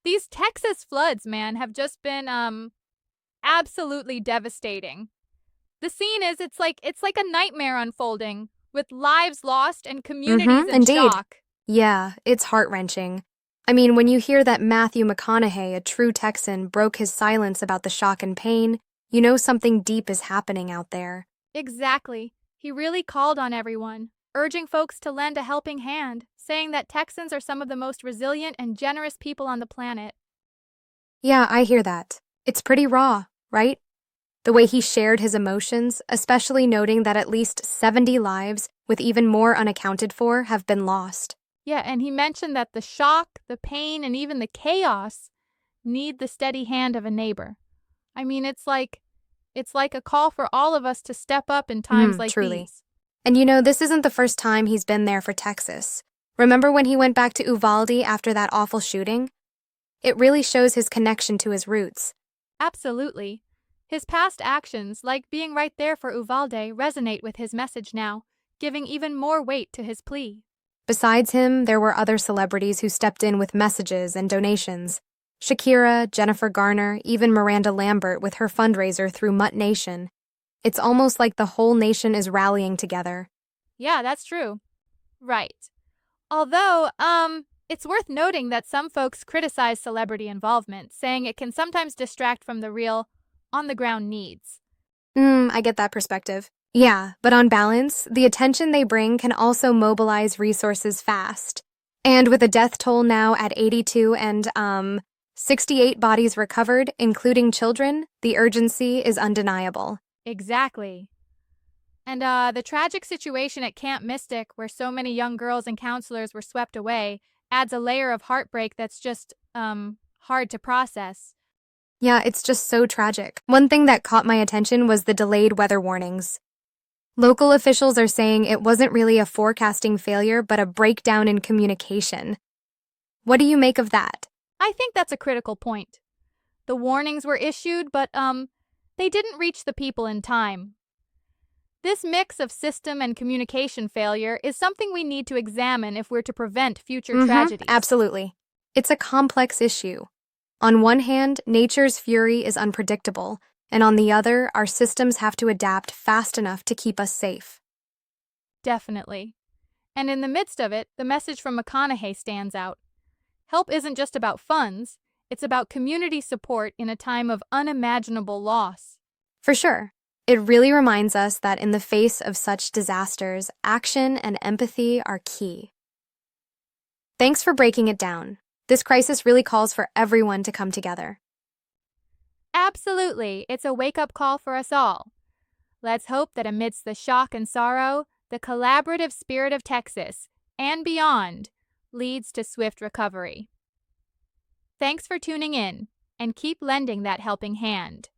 These Texas floods, man, have just been absolutely devastating. The scene is it's like a nightmare unfolding with lives lost and communities in Indeed. shock. Yeah, it's heart-wrenching. I mean, when you hear that Matthew McConaughey, a true Texan, broke his silence about the shock and pain, you know something deep is happening out there. Exactly. He really called on everyone, urging folks to lend a helping hand, saying that Texans are some of the most resilient and generous people on the planet. Yeah, I hear that. It's pretty raw, right? The way he shared his emotions, especially noting that at least 70 lives, with even more unaccounted for, have been lost. Yeah, and he mentioned that the shock, the pain, and even the chaos need the steady hand of a neighbor. I mean, it's like a call for all of us to step up in times like Truly. these. And you know, this isn't the first time he's been there for Texas. Remember when he went back to Uvalde after that awful shooting? It really shows his connection to his roots. Absolutely. His past actions, like being right there for Uvalde, resonate with his message now, giving even more weight to his plea. Besides him, there were other celebrities who stepped in with messages and donations. Shakira, Jennifer Garner, even Miranda Lambert with her fundraiser through Mutt Nation. It's almost like the whole nation is rallying together. Yeah, that's true. Right. Although, it's worth noting that some folks criticize celebrity involvement, saying it can sometimes distract from the real, on the ground needs. I get that perspective. Yeah, but on balance, the attention they bring can also mobilize resources fast. And with a death toll now at 82 and, 68 bodies recovered, including children, the urgency is undeniable. Exactly. And the tragic situation at Camp Mystic, where so many young girls and counselors were swept away, adds a layer of heartbreak that's just hard to process. Yeah, it's just so tragic. One thing that caught my attention was the delayed weather warnings. Local officials are saying it wasn't really a forecasting failure, but a breakdown in communication. What do you make of that? I think that's a critical point. The warnings were issued, but they didn't reach the people in time. This mix of system and communication failure is something we need to examine if we're to prevent future tragedies. Absolutely. It's a complex issue. On one hand, nature's fury is unpredictable, and on the other, our systems have to adapt fast enough to keep us safe. Definitely. And in the midst of it, the message from McConaughey stands out. Help isn't just about funds, it's about community support in a time of unimaginable loss. For sure. It really reminds us that in the face of such disasters, action and empathy are key. Thanks for breaking it down. This crisis really calls for everyone to come together. Absolutely, it's a wake-up call for us all. Let's hope that amidst the shock and sorrow, the collaborative spirit of Texas and beyond leads to swift recovery. Thanks for tuning in, and keep lending that helping hand.